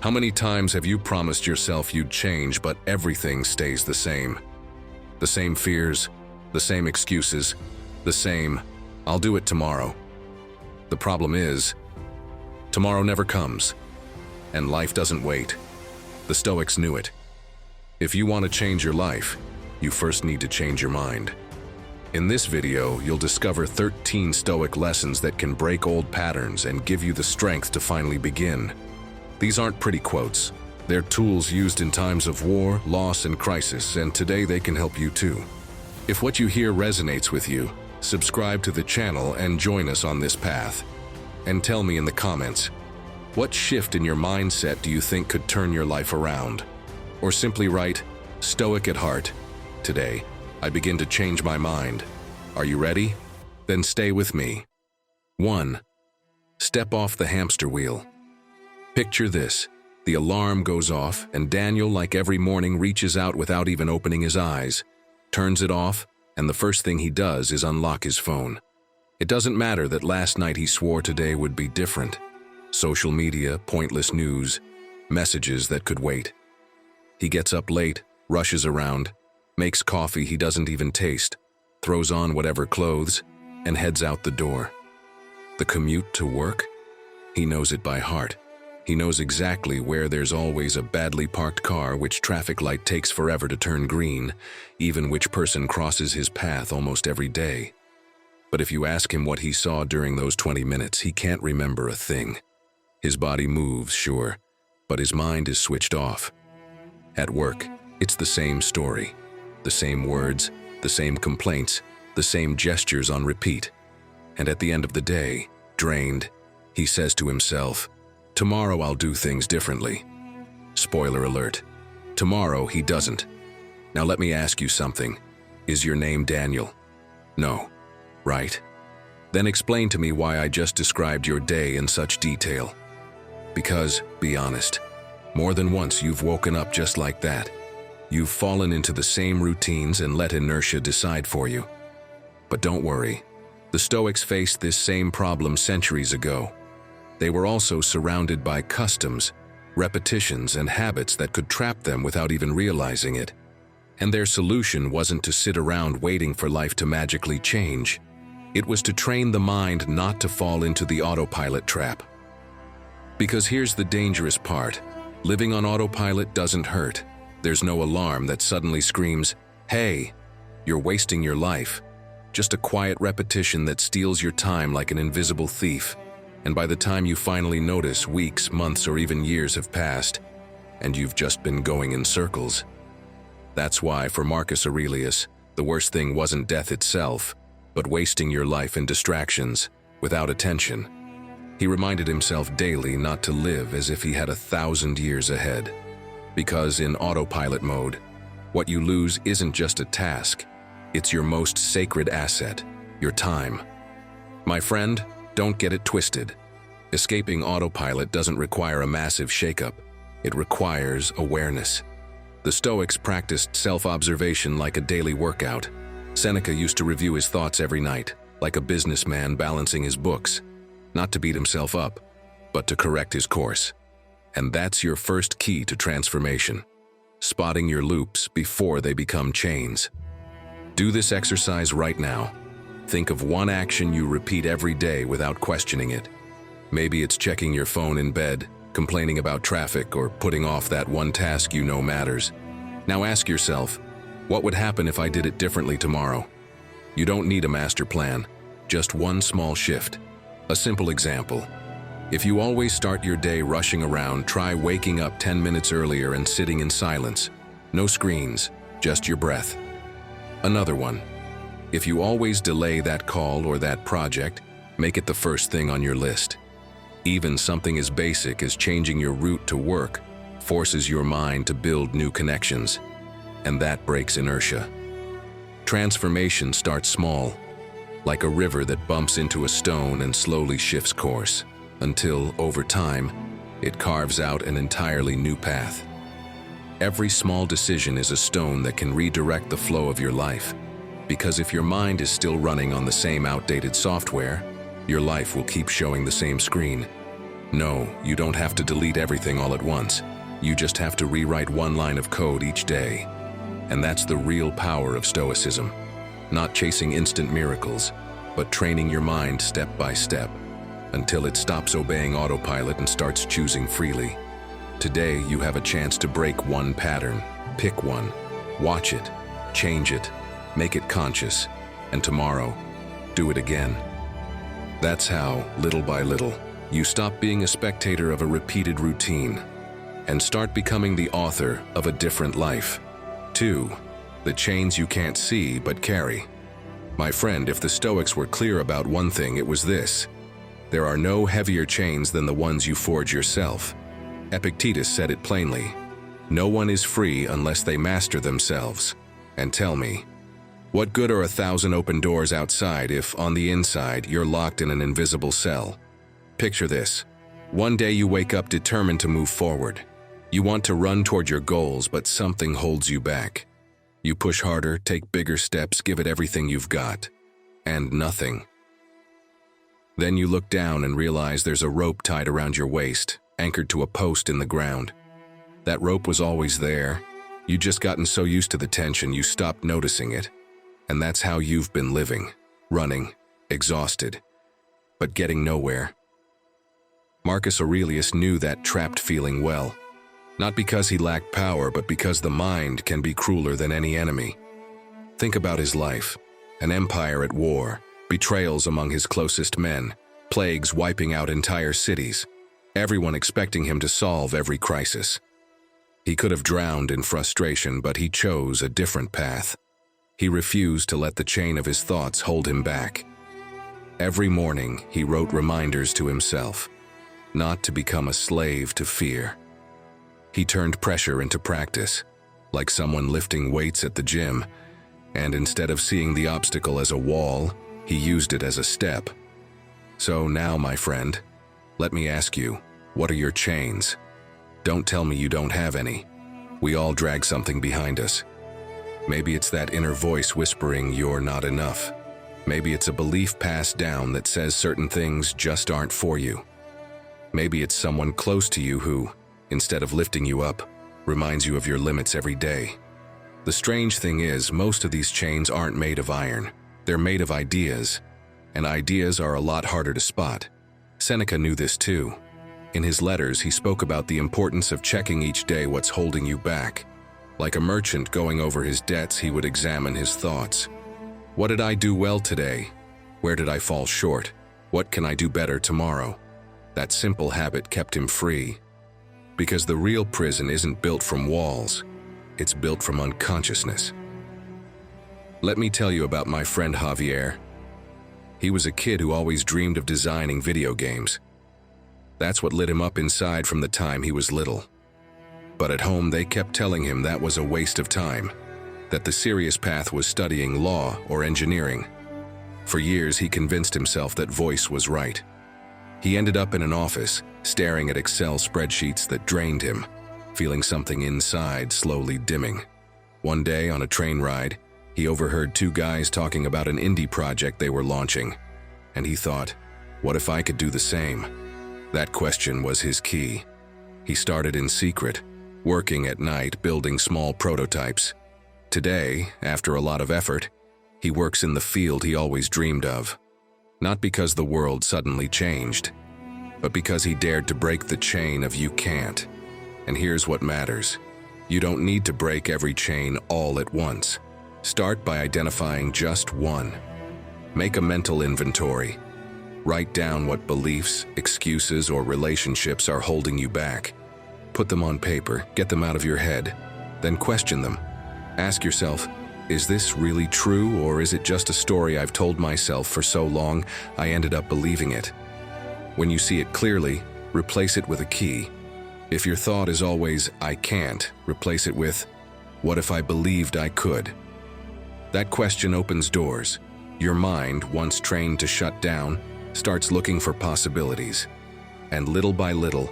How many times have you promised yourself you'd change, but everything stays the same? The same fears, the same excuses, the same, "I'll do it tomorrow." The problem is, tomorrow never comes, and life doesn't wait. The Stoics knew it. If you want to change your life, you first need to change your mind. In this video, you'll discover 13 Stoic lessons that can break old patterns and give you the strength to finally begin. These aren't pretty quotes. They're tools used in times of war, loss, and crisis, and today they can help you too. If what you hear resonates with you, subscribe to the channel and join us on this path. And tell me in the comments, what shift in your mindset do you think could turn your life around? Or simply write, "Stoic at heart. Today, I begin to change my mind." Are you ready? Then stay with me. 1. Step off the hamster wheel. Picture this. The alarm goes off, and Daniel, like every morning, reaches out without even opening his eyes, turns it off, and the first thing he does is unlock his phone. It doesn't matter that last night he swore today would be different. Social media, pointless news, messages that could wait. He gets up late, rushes around, makes coffee he doesn't even taste, throws on whatever clothes, and heads out the door. The commute to work? He knows it by heart. He knows exactly where there's always a badly parked car, which traffic light takes forever to turn green, even which person crosses his path almost every day. But if you ask him what he saw during those 20 minutes, he can't remember a thing. His body moves, sure, but his mind is switched off. At work, it's the same story. The same words, the same complaints, the same gestures on repeat. And at the end of the day, drained, he says to himself, "Tomorrow I'll do things differently." Spoiler alert. Tomorrow he doesn't. Now let me ask you something. Is your name Daniel? No. Right? Then explain to me why I just described your day in such detail. Because, be honest, more than once you've woken up just like that. You've fallen into the same routines and let inertia decide for you. But don't worry. The Stoics faced this same problem centuries ago. They were also surrounded by customs, repetitions, and habits that could trap them without even realizing it. And their solution wasn't to sit around waiting for life to magically change. It was to train the mind not to fall into the autopilot trap. Because here's the dangerous part. Living on autopilot doesn't hurt. There's no alarm that suddenly screams, "Hey, you're wasting your life." Just a quiet repetition that steals your time like an invisible thief. And by the time you finally notice, weeks, months, or even years have passed, and you've just been going in circles. That's why, for Marcus Aurelius, the worst thing wasn't death itself, but wasting your life in distractions, without attention. He reminded himself daily not to live as if he had 1,000 years ahead. Because in autopilot mode, what you lose isn't just a task, it's your most sacred asset, your time. My friend, don't get it twisted. Escaping autopilot doesn't require a massive shakeup. It requires awareness. The Stoics practiced self-observation like a daily workout. Seneca used to review his thoughts every night, like a businessman balancing his books. Not to beat himself up, but to correct his course. And that's your first key to transformation. Spotting your loops before they become chains. Do this exercise right now. Think of one action you repeat every day without questioning it. Maybe it's checking your phone in bed, complaining about traffic, or putting off that one task you know matters. Now ask yourself, what would happen if I did it differently tomorrow? You don't need a master plan, just one small shift. A simple example. If you always start your day rushing around, try waking up 10 minutes earlier and sitting in silence. No screens, just your breath. Another one. If you always delay that call or that project, make it the first thing on your list. Even something as basic as changing your route to work forces your mind to build new connections, and that breaks inertia. Transformation starts small, like a river that bumps into a stone and slowly shifts course, until, over time, it carves out an entirely new path. Every small decision is a stone that can redirect the flow of your life. Because if your mind is still running on the same outdated software, your life will keep showing the same screen. No, you don't have to delete everything all at once. You just have to rewrite one line of code each day. And that's the real power of Stoicism. Not chasing instant miracles, but training your mind step by step, until it stops obeying autopilot and starts choosing freely. Today, you have a chance to break one pattern. Pick one, watch it, change it, make it conscious, and tomorrow, do it again. That's how, little by little, you stop being a spectator of a repeated routine and start becoming the author of a different life. 2. The chains you can't see but carry. My friend, if the Stoics were clear about one thing, it was this: there are no heavier chains than the ones you forge yourself. Epictetus said it plainly: no one is free unless they master themselves. And tell me, what good are 1,000 open doors outside if, on the inside, you're locked in an invisible cell? Picture this. One day you wake up determined to move forward. You want to run toward your goals, but something holds you back. You push harder, take bigger steps, give it everything you've got. And nothing. Then you look down and realize there's a rope tied around your waist, anchored to a post in the ground. That rope was always there. You'd just gotten so used to the tension you stopped noticing it. And that's how you've been living, running, exhausted, but getting nowhere. Marcus Aurelius knew that trapped feeling well. Not because he lacked power, but because the mind can be crueler than any enemy. Think about his life: an empire at war, betrayals among his closest men, plagues wiping out entire cities, everyone expecting him to solve every crisis. He could have drowned in frustration, but he chose a different path. He refused to let the chain of his thoughts hold him back. Every morning, he wrote reminders to himself, not to become a slave to fear. He turned pressure into practice, like someone lifting weights at the gym, and instead of seeing the obstacle as a wall, he used it as a step. So now, my friend, let me ask you, what are your chains? Don't tell me you don't have any. We all drag something behind us. Maybe it's that inner voice whispering you're not enough. Maybe it's a belief passed down that says certain things just aren't for you. Maybe it's someone close to you who, instead of lifting you up, reminds you of your limits every day. The strange thing is, most of these chains aren't made of iron. They're made of ideas, and ideas are a lot harder to spot. Seneca knew this too. In his letters, he spoke about the importance of checking each day what's holding you back. Like a merchant going over his debts, he would examine his thoughts. What did I do well today? Where did I fall short? What can I do better tomorrow? That simple habit kept him free. Because the real prison isn't built from walls, it's built from unconsciousness. Let me tell you about my friend Javier. He was a kid who always dreamed of designing video games. That's what lit him up inside from the time he was little. But at home they kept telling him that was a waste of time, that the serious path was studying law or engineering. For years he convinced himself that voice was right. He ended up in an office, staring at Excel spreadsheets that drained him, feeling something inside slowly dimming. One day on a train ride, he overheard two guys talking about an indie project they were launching, and he thought, what if I could do the same? That question was his key. He started in secret, working at night, building small prototypes. Today, after a lot of effort, he works in the field he always dreamed of. Not because the world suddenly changed, but because he dared to break the chain of you can't. And here's what matters. You don't need to break every chain all at once. Start by identifying just one. Make a mental inventory. Write down what beliefs, excuses, or relationships are holding you back. Put them on paper, get them out of your head, then question them. Ask yourself, is this really true, or is it just a story I've told myself for so long I ended up believing it? When you see it clearly, replace it with a key. If your thought is always, I can't, replace it with, what if I believed I could? That question opens doors. Your mind, once trained to shut down, starts looking for possibilities. And little by little,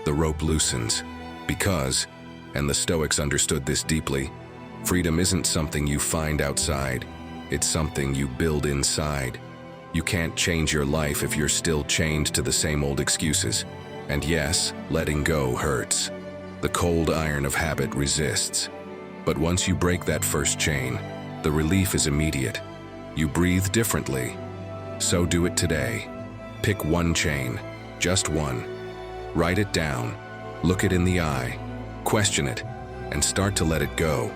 the rope loosens. Because, and the Stoics understood this deeply, freedom isn't something you find outside. It's something you build inside. You can't change your life if you're still chained to the same old excuses. And yes, letting go hurts. The cold iron of habit resists. But once you break that first chain, the relief is immediate. You breathe differently. So do it today. Pick one chain, just one. Write it down, look it in the eye, question it, and start to let it go.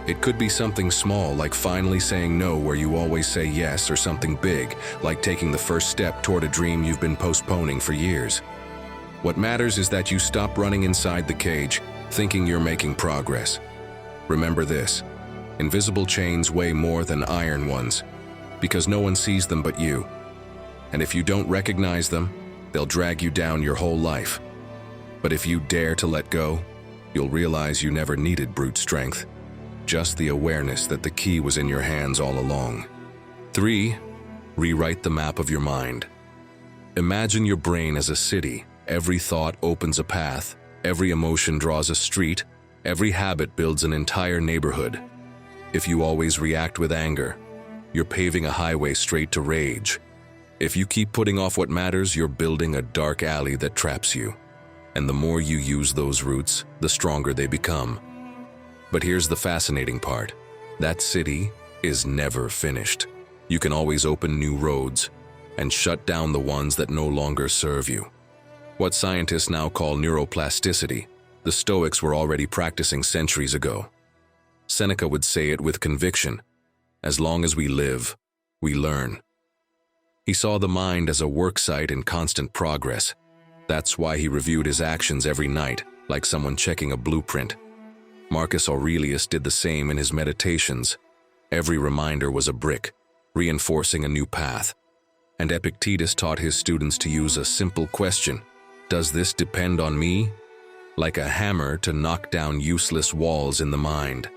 It could be something small, like finally saying no where you always say yes, or something big, like taking the first step toward a dream you've been postponing for years. What matters is that you stop running inside the cage, thinking you're making progress. Remember this: invisible chains weigh more than iron ones, because no one sees them but you. And if you don't recognize them, they'll drag you down your whole life. But if you dare to let go, you'll realize you never needed brute strength. Just the awareness that the key was in your hands all along. 3. Rewrite the map of your mind. Imagine your brain as a city. Every thought opens a path, every emotion draws a street, every habit builds an entire neighborhood. If you always react with anger, you're paving a highway straight to rage. If you keep putting off what matters, you're building a dark alley that traps you. And the more you use those routes, the stronger they become. But here's the fascinating part. That city is never finished. You can always open new roads and shut down the ones that no longer serve you. What scientists now call neuroplasticity, the Stoics were already practicing centuries ago. Seneca would say it with conviction: as long as we live, we learn. He saw the mind as a worksite in constant progress. That's why he reviewed his actions every night, like someone checking a blueprint. Marcus Aurelius did the same in his meditations. Every reminder was a brick, reinforcing a new path. And Epictetus taught his students to use a simple question: does this depend on me? Like a hammer to knock down useless walls in the mind.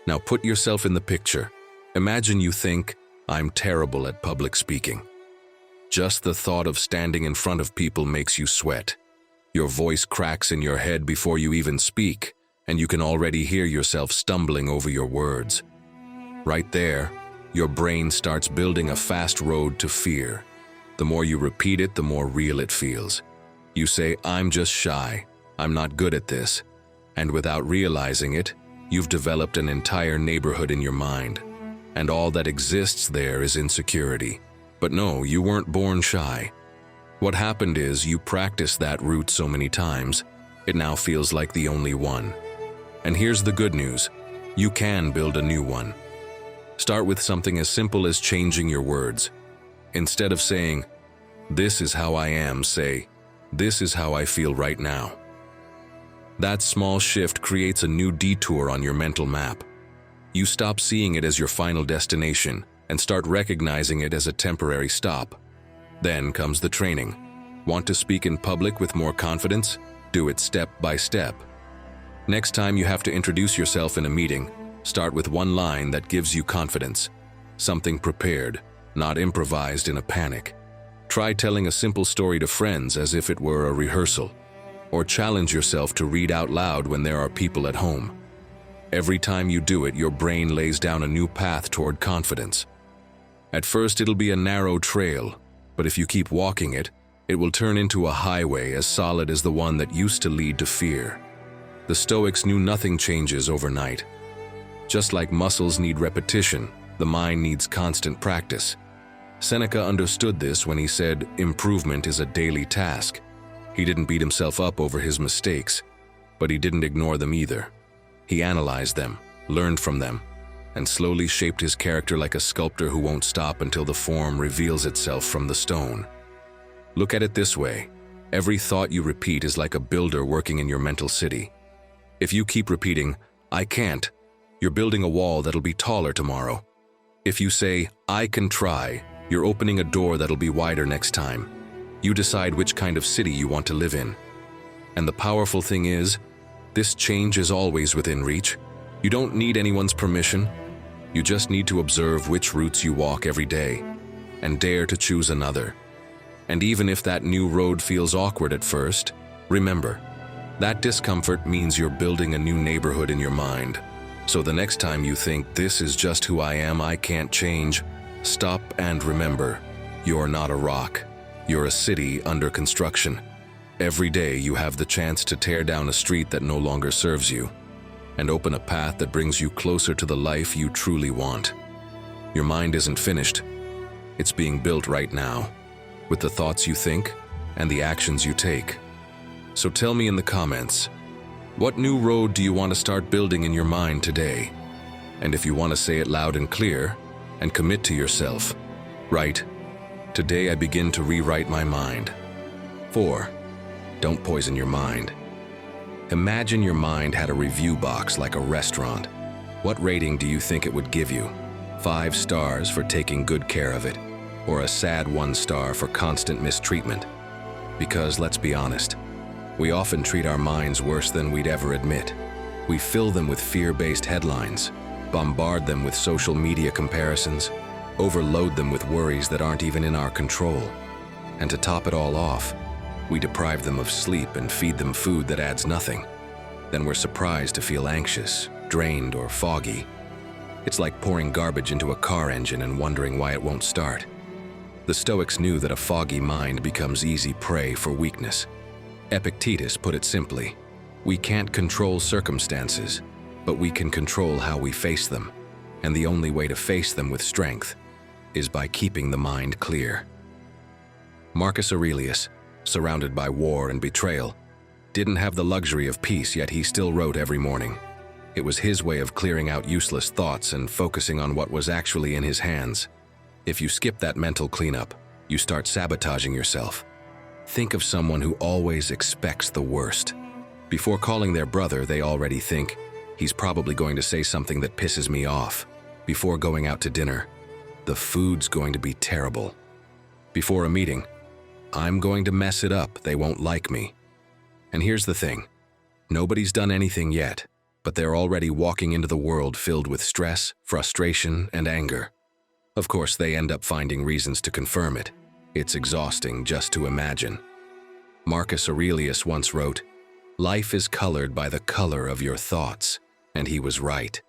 Now put yourself in the picture. Imagine you think, I'm terrible at public speaking. Just the thought of standing in front of people makes you sweat. Your voice cracks in your head before you even speak, and you can already hear yourself stumbling over your words. Right there, your brain starts building a fast road to fear. The more you repeat it, the more real it feels. You say, I'm just shy, I'm not good at this, and without realizing it, you've developed an entire neighborhood in your mind, and all that exists there is insecurity. But no, you weren't born shy. What happened is you practiced that route so many times, it now feels like the only one. And here's the good news: you can build a new one. Start with something as simple as changing your words. Instead of saying, this is how I am, say, this is how I feel right now. That small shift creates a new detour on your mental map. You stop seeing it as your final destination and start recognizing it as a temporary stop. Then comes the training. Want to speak in public with more confidence? Do it step by step. Next time you have to introduce yourself in a meeting, start with one line that gives you confidence. Something prepared, not improvised in a panic. Try telling a simple story to friends as if it were a rehearsal. Or challenge yourself to read out loud when there are people at home. Every time you do it, your brain lays down a new path toward confidence. At first, it'll be a narrow trail, but if you keep walking it, it will turn into a highway as solid as the one that used to lead to fear. The Stoics knew nothing changes overnight. Just like muscles need repetition, the mind needs constant practice. Seneca understood this when he said, improvement is a daily task. He didn't beat himself up over his mistakes, but he didn't ignore them either. He analyzed them, learned from them, and slowly shaped his character like a sculptor who won't stop until the form reveals itself from the stone. Look at it this way: every thought you repeat is like a builder working in your mental city. If you keep repeating, I can't, you're building a wall that'll be taller tomorrow. If you say, I can try, you're opening a door that'll be wider next time. You decide which kind of city you want to live in. And the powerful thing is, this change is always within reach. You don't need anyone's permission. You just need to observe which routes you walk every day, and dare to choose another. And even if that new road feels awkward at first, remember, that discomfort means you're building a new neighborhood in your mind. So the next time you think, this is just who I am, I can't change, stop and remember, you're not a rock. You're a city under construction. Every day you have the chance to tear down a street that no longer serves you and open a path that brings you closer to the life you truly want. Your mind isn't finished. It's being built right now, with the thoughts you think and the actions you take. So tell me in the comments, what new road do you want to start building in your mind today? And if you want to say it loud and clear, and commit to yourself, write, "Today I begin to rewrite my mind." 4. Don't poison your mind. Imagine your mind had a review box like a restaurant. What rating do you think it would give you? 5 stars for taking good care of it, or a sad 1 star for constant mistreatment? Because let's be honest, we often treat our minds worse than we'd ever admit. We fill them with fear-based headlines, bombard them with social media comparisons, overload them with worries that aren't even in our control. And to top it all off, we deprive them of sleep and feed them food that adds nothing. Then we're surprised to feel anxious, drained, or foggy. It's like pouring garbage into a car engine and wondering why it won't start. The Stoics knew that a foggy mind becomes easy prey for weakness. Epictetus put it simply, we can't control circumstances, but we can control how we face them. And the only way to face them with strength is by keeping the mind clear. Marcus Aurelius, surrounded by war and betrayal, didn't have the luxury of peace, yet he still wrote every morning. It was his way of clearing out useless thoughts and focusing on what was actually in his hands. If you skip that mental cleanup, you start sabotaging yourself. Think of someone who always expects the worst. Before calling their brother, they already think, he's probably going to say something that pisses me off. Before going out to dinner, the food's going to be terrible. Before a meeting, I'm going to mess it up, they won't like me. And here's the thing, nobody's done anything yet, but they're already walking into the world filled with stress, frustration, and anger. Of course, they end up finding reasons to confirm it. It's exhausting just to imagine. Marcus Aurelius once wrote, "Life is colored by the color of your thoughts," and he was right.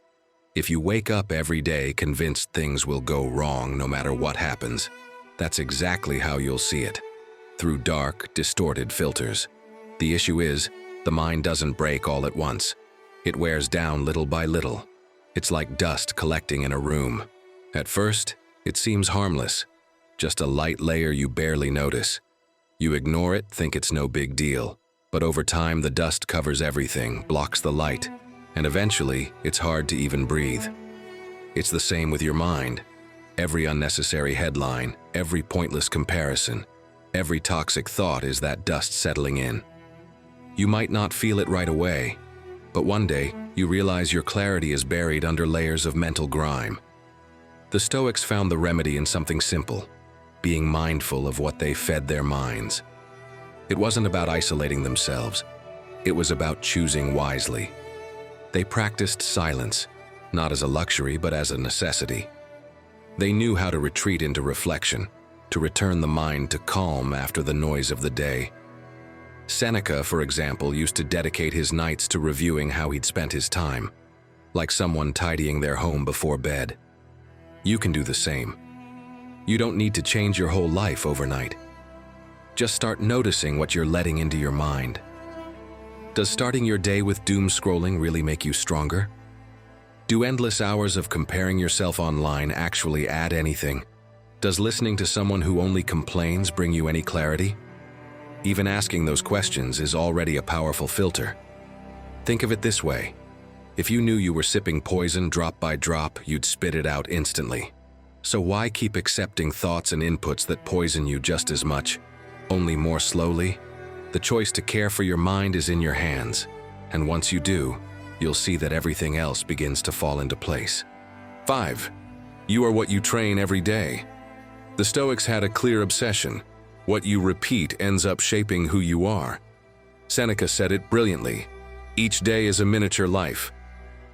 If you wake up every day convinced things will go wrong no matter what happens, that's exactly how you'll see it. Through dark, distorted filters. The issue is, the mind doesn't break all at once. It wears down little by little. It's like dust collecting in a room. At first, it seems harmless, just a light layer you barely notice. You ignore it, think it's no big deal, but over time the dust covers everything, blocks the light, and eventually it's hard to even breathe. It's the same with your mind. Every unnecessary headline, every pointless comparison, every toxic thought is that dust settling in. You might not feel it right away, but one day you realize your clarity is buried under layers of mental grime. The Stoics found the remedy in something simple, being mindful of what they fed their minds. It wasn't about isolating themselves, it was about choosing wisely. They practiced silence, not as a luxury but as a necessity. They knew how to retreat into reflection, to return the mind to calm after the noise of the day. Seneca, for example, used to dedicate his nights to reviewing how he'd spent his time, like someone tidying their home before bed. You can do the same. You don't need to change your whole life overnight. Just start noticing what you're letting into your mind. Does starting your day with doom scrolling really make you stronger? Do endless hours of comparing yourself online actually add anything? Does listening to someone who only complains bring you any clarity? Even asking those questions is already a powerful filter. Think of it this way. If you knew you were sipping poison drop by drop, you'd spit it out instantly. So why keep accepting thoughts and inputs that poison you just as much, only more slowly? The choice to care for your mind is in your hands, and once you do, you'll see that everything else begins to fall into place. 5. You are what you train every day. The Stoics had a clear obsession. What you repeat ends up shaping who you are. Seneca said it brilliantly. Each day is a miniature life.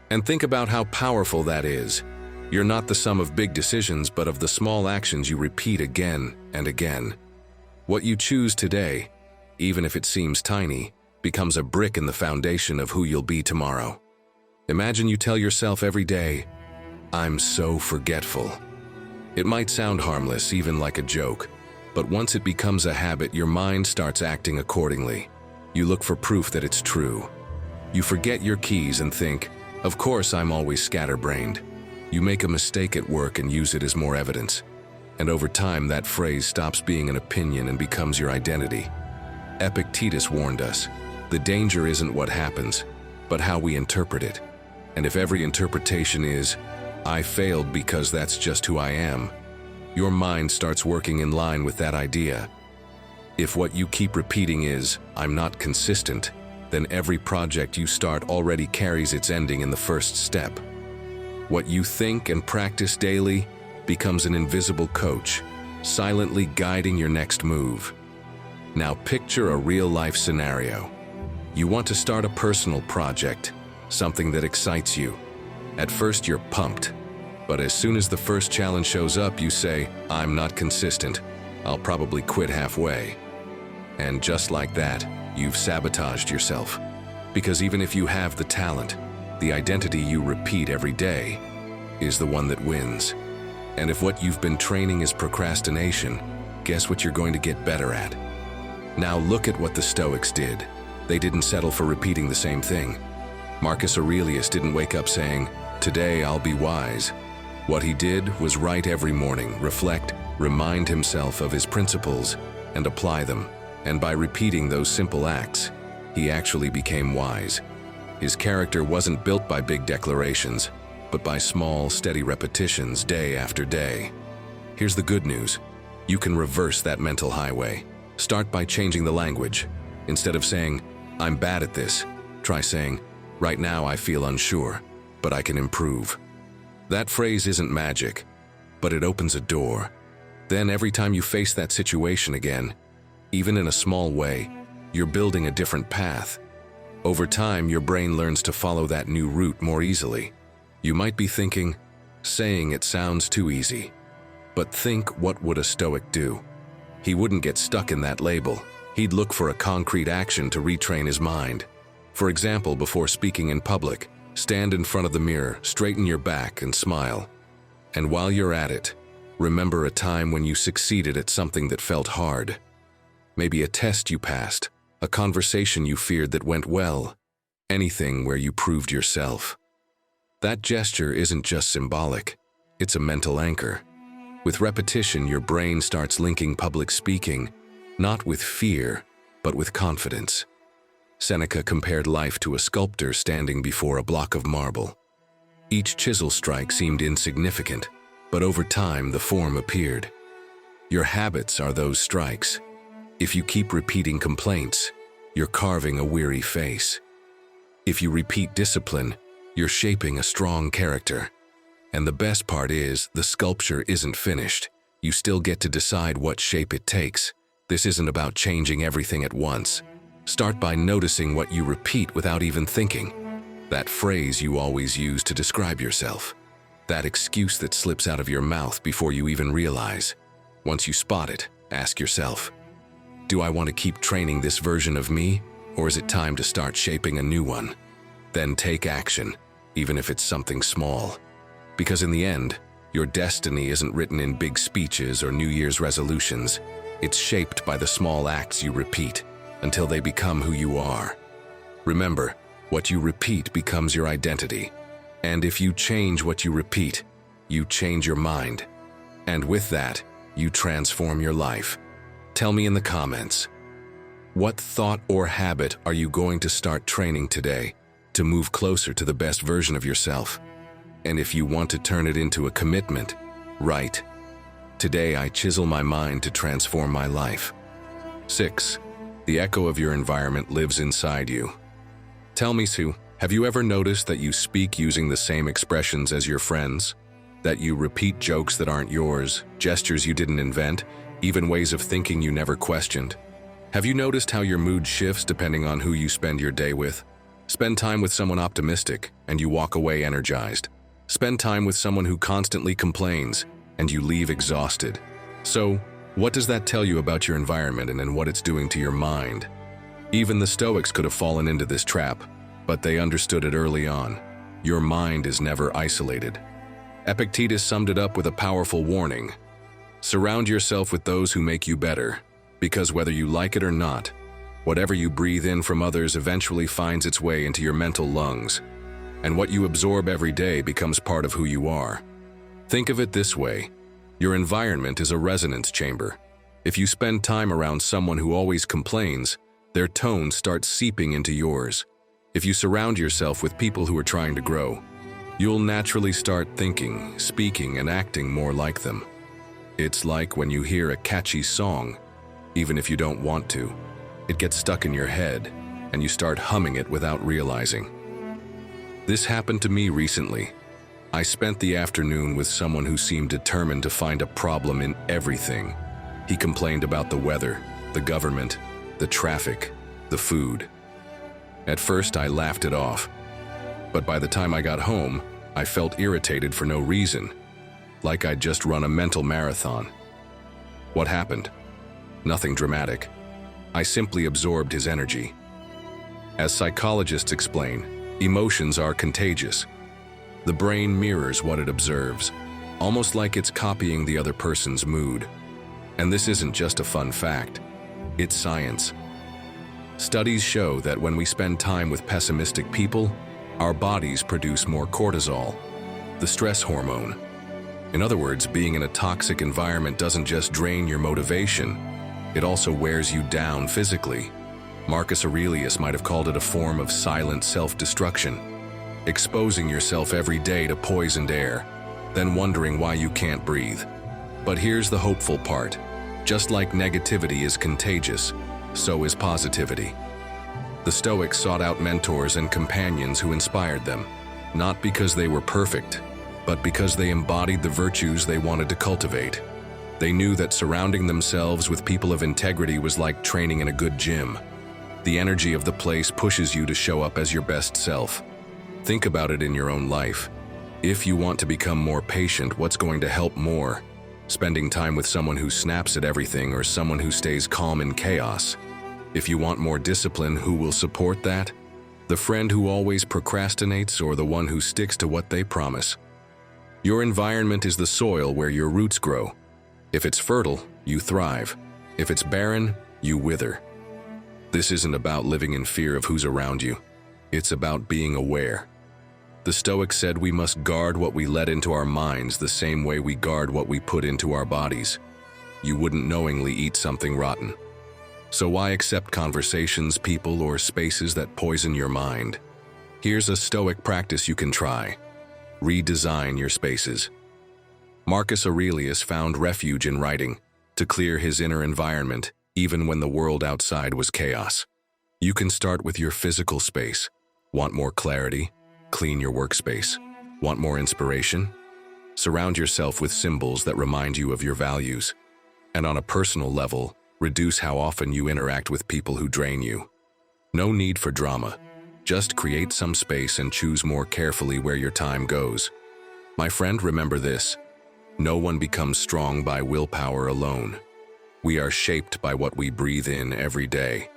And think about how powerful that is. You're not the sum of big decisions, but of the small actions you repeat again and again. What you choose today, even if it seems tiny, becomes a brick in the foundation of who you'll be tomorrow. Imagine you tell yourself every day, "I'm so forgetful." It might sound harmless, even like a joke, But once it becomes a habit, your mind starts acting accordingly. You look for proof that it's true. You forget your keys and think, of course I'm always scatterbrained. You make a mistake at work and use it as more evidence. And over time, that phrase stops being an opinion and becomes your identity. Epictetus warned us, the danger isn't what happens, but how we interpret it. And if every interpretation is, I failed because that's just who I am, your mind starts working in line with that idea. If what you keep repeating is, I'm not consistent, then every project you start already carries its ending in the first step. What you think and practice daily becomes an invisible coach, silently guiding your next move. Now picture a real-life scenario. You want to start a personal project, something that excites you. At first you're pumped, but as soon as the first challenge shows up, you say, I'm not consistent. I'll probably quit halfway. And just like that, you've sabotaged yourself. Because even if you have the talent, the identity you repeat every day is the one that wins. And if what you've been training is procrastination, guess what you're going to get better at? Now look at what the Stoics did. They didn't settle for repeating the same thing. Marcus Aurelius didn't wake up saying, today I'll be wise. What he did was write every morning, reflect, remind himself of his principles, and apply them. And by repeating those simple acts, he actually became wise. His character wasn't built by big declarations, but by small, steady repetitions day after day. Here's the good news. You can reverse that mental highway. Start by changing the language. Instead of saying, I'm bad at this, try saying, right now I feel unsure, but I can improve. That phrase isn't magic, but it opens a door. Then every time you face that situation again, even in a small way, you're building a different path. Over time, your brain learns to follow that new route more easily. You might be thinking, saying it sounds too easy. But think, what would a Stoic do? He wouldn't get stuck in that label. He'd look for a concrete action to retrain his mind. For example, before speaking in public, stand in front of the mirror, straighten your back, and smile. And while you're at it, remember a time when you succeeded at something that felt hard. Maybe a test you passed, a conversation you feared that went well, anything where you proved yourself. That gesture isn't just symbolic, it's a mental anchor. With repetition, your brain starts linking public speaking, not with fear, but with confidence. Seneca compared life to a sculptor standing before a block of marble. Each chisel strike seemed insignificant, but over time the form appeared. Your habits are those strikes. If you keep repeating complaints, you're carving a weary face. If you repeat discipline, you're shaping a strong character. And the best part is, the sculpture isn't finished. You still get to decide what shape it takes. This isn't about changing everything at once. Start by noticing what you repeat without even thinking. That phrase you always use to describe yourself. That excuse that slips out of your mouth before you even realize. Once you spot it, ask yourself, do I want to keep training this version of me, or is it time to start shaping a new one? Then take action, even if it's something small. Because in the end, your destiny isn't written in big speeches or New Year's resolutions. It's shaped by the small acts you repeat until they become who you are. Remember, what you repeat becomes your identity. And if you change what you repeat, you change your mind. And with that, you transform your life. Tell me in the comments, what thought or habit are you going to start training today to move closer to the best version of yourself? And if you want to turn it into a commitment, write, today I chisel my mind to transform my life. 6. The echo of your environment lives inside you. Tell me, Sue, have you ever noticed that you speak using the same expressions as your friends? That you repeat jokes that aren't yours, gestures you didn't invent, even ways of thinking you never questioned? Have you noticed how your mood shifts depending on who you spend your day with? Spend time with someone optimistic, and you walk away energized. Spend time with someone who constantly complains, and you leave exhausted. So, what does that tell you about your environment and what it's doing to your mind? Even the Stoics could have fallen into this trap, but they understood it early on. Your mind is never isolated. Epictetus summed it up with a powerful warning. Surround yourself with those who make you better, because whether you like it or not, whatever you breathe in from others eventually finds its way into your mental lungs, and what you absorb every day becomes part of who you are. Think of it this way: your environment is a resonance chamber. If you spend time around someone who always complains, their tone starts seeping into yours. If you surround yourself with people who are trying to grow, you'll naturally start thinking, speaking, and acting more like them. It's like when you hear a catchy song, even if you don't want to. It gets stuck in your head, and you start humming it without realizing. This happened to me recently. I spent the afternoon with someone who seemed determined to find a problem in everything. He complained about the weather, the government, the traffic, the food. At first, I laughed it off. But by the time I got home, I felt irritated for no reason, like I'd just run a mental marathon. What happened? Nothing dramatic. I simply absorbed his energy. As psychologists explain, emotions are contagious. The brain mirrors what it observes, almost like it's copying the other person's mood. And this isn't just a fun fact, it's science. Studies show that when we spend time with pessimistic people, our bodies produce more cortisol, the stress hormone. In other words, being in a toxic environment doesn't just drain your motivation, it also wears you down physically. Marcus Aurelius might have called it a form of silent self-destruction, exposing yourself every day to poisoned air, then wondering why you can't breathe. But here's the hopeful part. Just like negativity is contagious, so is positivity. The Stoics sought out mentors and companions who inspired them, not because they were perfect, but because they embodied the virtues they wanted to cultivate. They knew that surrounding themselves with people of integrity was like training in a good gym. The energy of the place pushes you to show up as your best self. Think about it in your own life. If you want to become more patient, what's going to help more? Spending time with someone who snaps at everything or someone who stays calm in chaos? If you want more discipline, who will support that? The friend who always procrastinates or the one who sticks to what they promise? Your environment is the soil where your roots grow. If it's fertile, you thrive. If it's barren, you wither. This isn't about living in fear of who's around you. It's about being aware. The Stoics said we must guard what we let into our minds the same way we guard what we put into our bodies. You wouldn't knowingly eat something rotten. So why accept conversations, people, or spaces that poison your mind? Here's a Stoic practice you can try. Redesign your spaces. Marcus Aurelius found refuge in writing to clear his inner environment, even when the world outside was chaos. You can start with your physical space. Want more clarity? Clean your workspace. Want more inspiration? Surround yourself with symbols that remind you of your values. And on a personal level, reduce how often you interact with people who drain you. No need for drama. Just create some space and choose more carefully where your time goes. My friend, remember this. No one becomes strong by willpower alone. We are shaped by what we breathe in every day.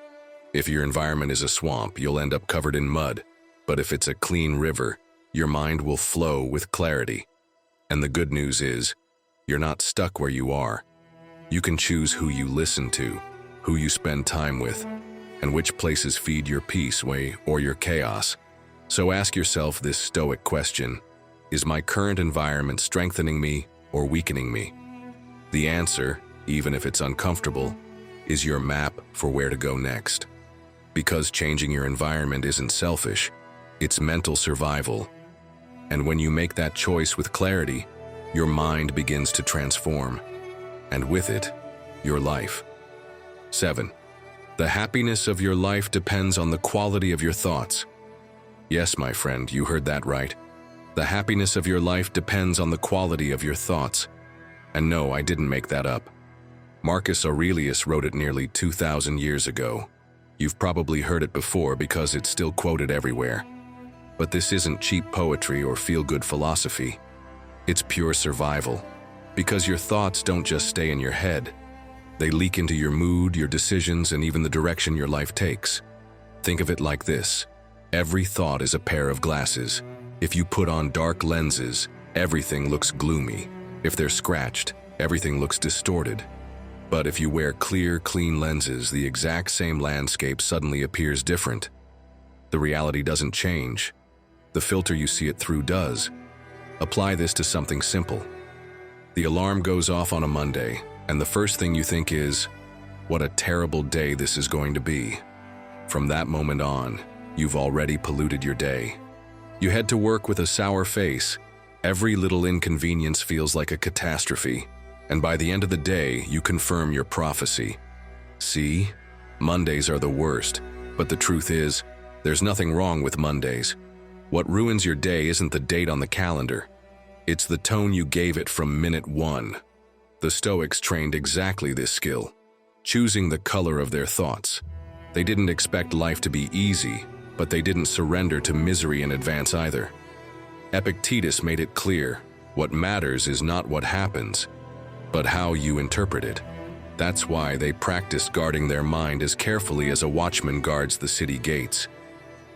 If your environment is a swamp, you'll end up covered in mud. But if it's a clean river, your mind will flow with clarity. And the good news is, you're not stuck where you are. You can choose who you listen to, who you spend time with, and which places feed your peace or your chaos. So ask yourself this Stoic question: is my current environment strengthening me or weakening me? The answer, even if it's uncomfortable, is your map for where to go next. Because changing your environment isn't selfish, it's mental survival. And when you make that choice with clarity, your mind begins to transform. And with it, your life. 7. The happiness of your life depends on the quality of your thoughts. Yes, my friend, you heard that right. The happiness of your life depends on the quality of your thoughts. And no, I didn't make that up. Marcus Aurelius wrote it nearly 2,000 years ago. You've probably heard it before because it's still quoted everywhere. But this isn't cheap poetry or feel-good philosophy. It's pure survival. Because your thoughts don't just stay in your head. They leak into your mood, your decisions, and even the direction your life takes. Think of it like this. Every thought is a pair of glasses. If you put on dark lenses, everything looks gloomy. If they're scratched, Everything looks distorted. But if you wear clear, clean lenses, the exact same landscape suddenly appears different. The reality doesn't change. The filter you see it through does. Apply this to something simple. The alarm goes off on a Monday, and the first thing you think is, what a terrible day this is going to be. From that moment on, you've already polluted your day. You head to work with a sour face. Every little inconvenience feels like a catastrophe, and by the end of the day, you confirm your prophecy. See? Mondays are the worst, but the truth is, there's nothing wrong with Mondays. What ruins your day isn't the date on the calendar. It's the tone you gave it from minute one. The Stoics trained exactly this skill, choosing the color of their thoughts. They didn't expect life to be easy, but they didn't surrender to misery in advance either. Epictetus made it clear, what matters is not what happens, but how you interpret it. That's why they practiced guarding their mind as carefully as a watchman guards the city gates.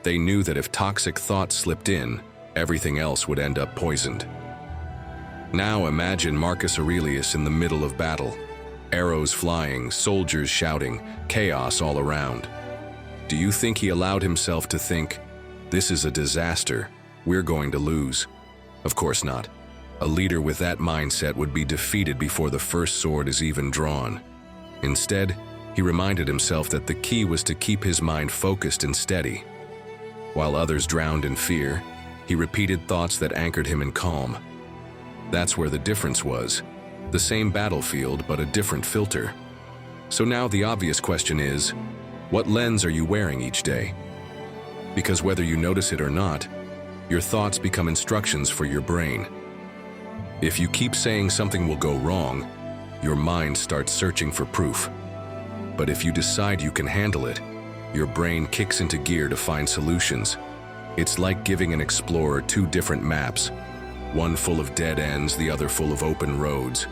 They knew that if toxic thoughts slipped in, everything else would end up poisoned. Now imagine Marcus Aurelius in the middle of battle. Arrows flying, soldiers shouting, chaos all around. Do you think he allowed himself to think, this is a disaster, we're going to lose? Of course not. A leader with that mindset would be defeated before the first sword is even drawn. Instead, he reminded himself that the key was to keep his mind focused and steady. While others drowned in fear, he repeated thoughts that anchored him in calm. That's where the difference was. The same battlefield, but a different filter. So now the obvious question is, what lens are you wearing each day? Because whether you notice it or not, your thoughts become instructions for your brain. If you keep saying something will go wrong, your mind starts searching for proof. But if you decide you can handle it, your brain kicks into gear to find solutions. It's like giving an explorer two different maps, one full of dead ends, the other full of open roads.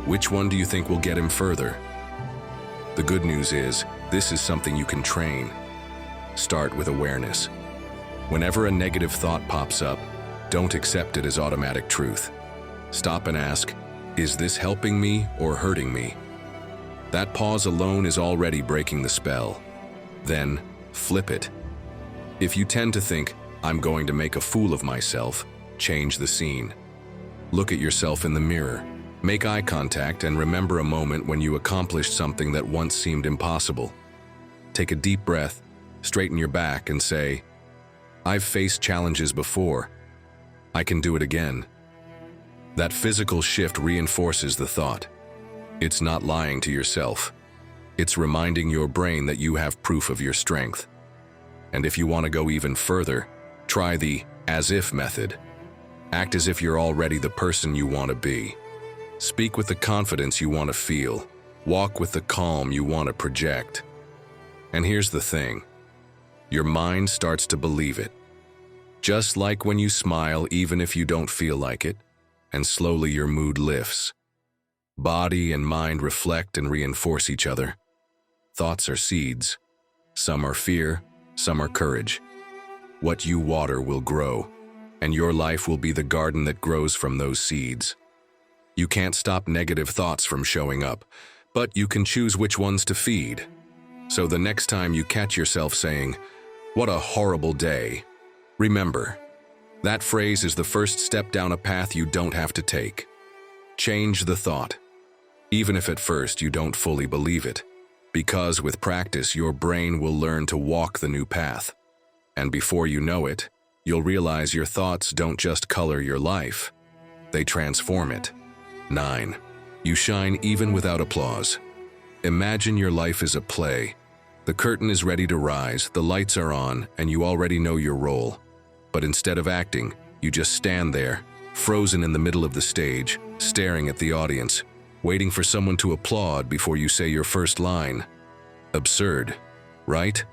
Which one do you think will get him further? The good news is, this is something you can train. Start with awareness. Whenever a negative thought pops up, don't accept it as automatic truth. Stop and ask, is this helping me or hurting me? That pause alone is already breaking the spell. Then, flip it. If you tend to think, I'm going to make a fool of myself, change the scene. Look at yourself in the mirror. Make eye contact and remember a moment when you accomplished something that once seemed impossible. Take a deep breath, straighten your back and say, I've faced challenges before. I can do it again. That physical shift reinforces the thought. It's not lying to yourself. It's reminding your brain that you have proof of your strength. And if you want to go even further, try the as-if method. Act as if you're already the person you want to be. Speak with the confidence you want to feel. Walk with the calm you want to project. And here's the thing. Your mind starts to believe it. Just like when you smile even if you don't feel like it, and slowly your mood lifts. Body and mind reflect and reinforce each other. Thoughts are seeds. Some are fear, some are courage. What you water will grow, and your life will be the garden that grows from those seeds. You can't stop negative thoughts from showing up, but you can choose which ones to feed. So the next time you catch yourself saying, "What a horrible day," remember, that phrase is the first step down a path you don't have to take. Change the thought, even if at first you don't fully believe it, because with practice your brain will learn to walk the new path. And before you know it, you'll realize your thoughts don't just color your life, they transform it. 9. You shine even without applause. Imagine your life is a play. The curtain is ready to rise, the lights are on, and you already know your role. But instead of acting, you just stand there, frozen in the middle of the stage, staring at the audience, waiting for someone to applaud before you say your first line. Absurd, right?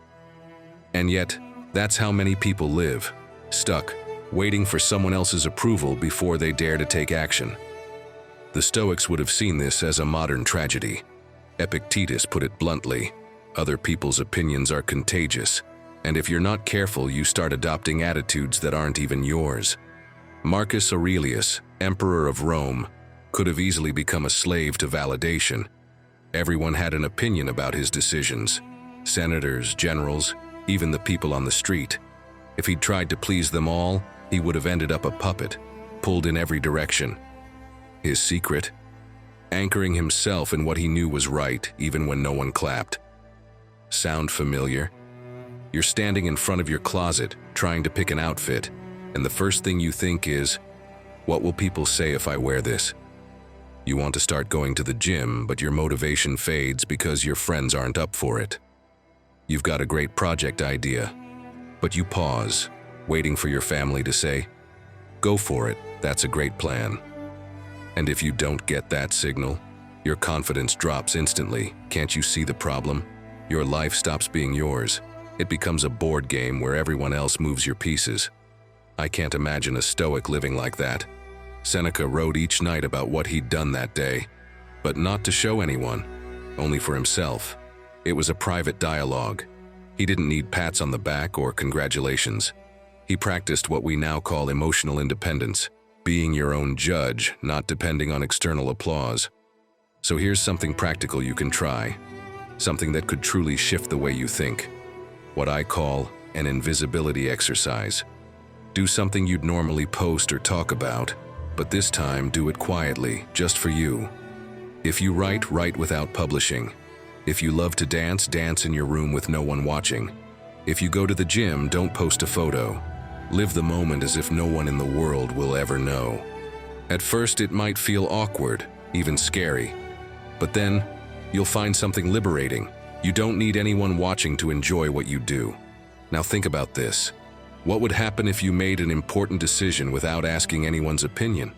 And yet, that's how many people live, stuck, waiting for someone else's approval before they dare to take action. The Stoics would have seen this as a modern tragedy. Epictetus put it bluntly, other people's opinions are contagious, and if you're not careful, you start adopting attitudes that aren't even yours. Marcus Aurelius, Emperor of Rome, could have easily become a slave to validation. Everyone had an opinion about his decisions. Senators, generals, even the people on the street. If he'd tried to please them all, he would have ended up a puppet, pulled in every direction. His secret? Anchoring himself in what he knew was right, even when no one clapped. Sound familiar? You're standing in front of your closet, trying to pick an outfit, and the first thing you think is, what will people say if I wear this? You want to start going to the gym, but your motivation fades because your friends aren't up for it. You've got a great project idea, but you pause, waiting for your family to say, go for it, that's a great plan. And if you don't get that signal, your confidence drops instantly. Can't you see the problem? Your life stops being yours. It becomes a board game where everyone else moves your pieces. I can't imagine a Stoic living like that. Seneca wrote each night about what he'd done that day, but not to show anyone, only for himself. It was a private dialogue. He didn't need pats on the back or congratulations. He practiced what we now call emotional independence, being your own judge, not depending on external applause. So here's something practical you can try, something that could truly shift the way you think. What I call an invisibility exercise. Do something you'd normally post or talk about, but this time do it quietly, just for you. If you write, write without publishing. If you love to dance, dance in your room with no one watching. If you go to the gym, don't post a photo. Live the moment as if no one in the world will ever know. At first, it might feel awkward, even scary. But then, you'll find something liberating. You don't need anyone watching to enjoy what you do. Now think about this. What would happen if you made an important decision without asking anyone's opinion?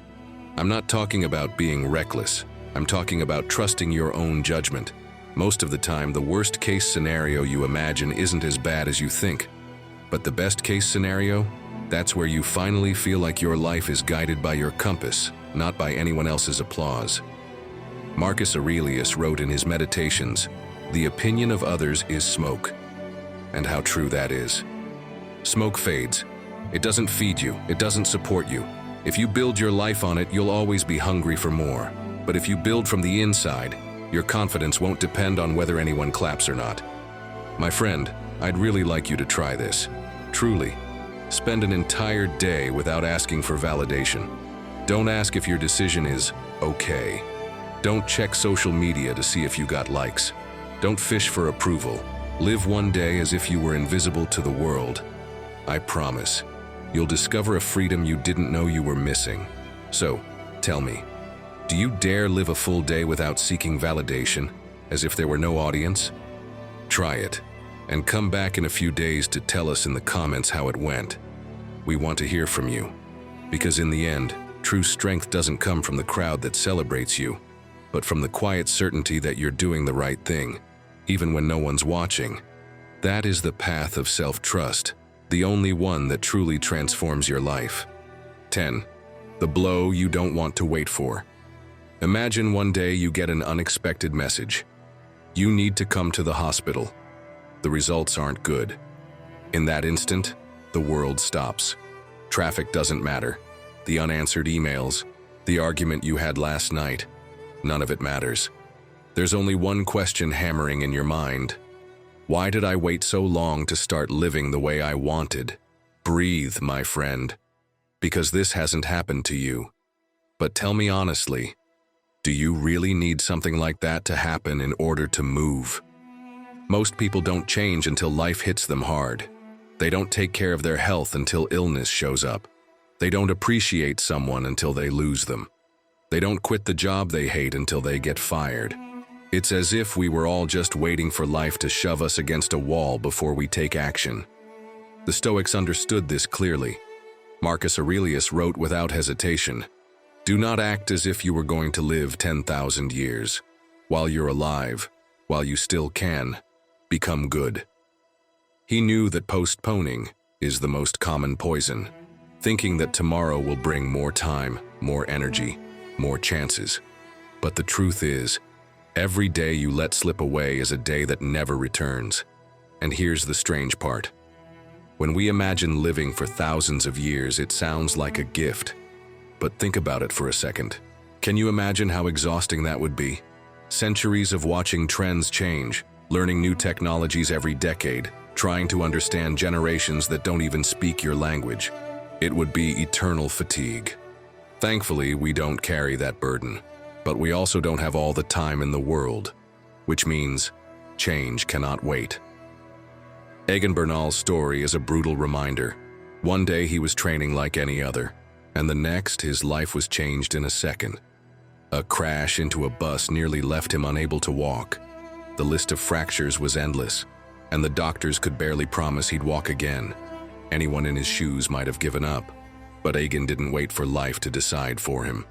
I'm not talking about being reckless. I'm talking about trusting your own judgment. Most of the time, the worst-case scenario you imagine isn't as bad as you think. But the best-case scenario? That's where you finally feel like your life is guided by your compass, not by anyone else's applause. Marcus Aurelius wrote in his Meditations, "The opinion of others is smoke." And how true that is. Smoke fades. It doesn't feed you. It doesn't support you. If you build your life on it, you'll always be hungry for more. But if you build from the inside, your confidence won't depend on whether anyone claps or not. My friend, I'd really like you to try this. Truly. Spend an entire day without asking for validation. Don't ask if your decision is okay. Don't check social media to see if you got likes. Don't fish for approval. Live one day as if you were invisible to the world. I promise, you'll discover a freedom you didn't know you were missing. So, tell me, do you dare live a full day without seeking validation, as if there were no audience? Try it, and come back in a few days to tell us in the comments how it went. We want to hear from you, because in the end, true strength doesn't come from the crowd that celebrates you, but from the quiet certainty that you're doing the right thing, even when no one's watching. That is the path of self-trust, the only one that truly transforms your life. 10. The blow you don't want to wait for. Imagine one day you get an unexpected message. You need to come to the hospital. The results aren't good. In that instant, the world stops. Traffic doesn't matter. The unanswered emails, the argument you had last night, none of it matters. There's only one question hammering in your mind. Why did I wait so long to start living the way I wanted? Breathe, my friend, because this hasn't happened to you. But tell me honestly, do you really need something like that to happen in order to move? Most people don't change until life hits them hard. They don't take care of their health until illness shows up. They don't appreciate someone until they lose them. They don't quit the job they hate until they get fired. It's as if we were all just waiting for life to shove us against a wall before we take action. The Stoics understood this clearly. Marcus Aurelius wrote without hesitation, "Do not act as if you were going to live 10,000 years. While you're alive, while you still can, become good." He knew that postponing is the most common poison, thinking that tomorrow will bring more time, more energy, more chances. But the truth is, every day you let slip away is a day that never returns. And here's the strange part. When we imagine living for thousands of years, it sounds like a gift. But think about it for a second. Can you imagine how exhausting that would be? Centuries of watching trends change, learning new technologies every decade, trying to understand generations that don't even speak your language. It would be eternal fatigue. Thankfully, we don't carry that burden, but we also don't have all the time in the world, which means change cannot wait. Egan Bernal's story is a brutal reminder. One day he was training like any other, and the next his life was changed in a second. A crash into a bus nearly left him unable to walk. The list of fractures was endless, and the doctors could barely promise he'd walk again. Anyone in his shoes might have given up, but Egan didn't wait for life to decide for him.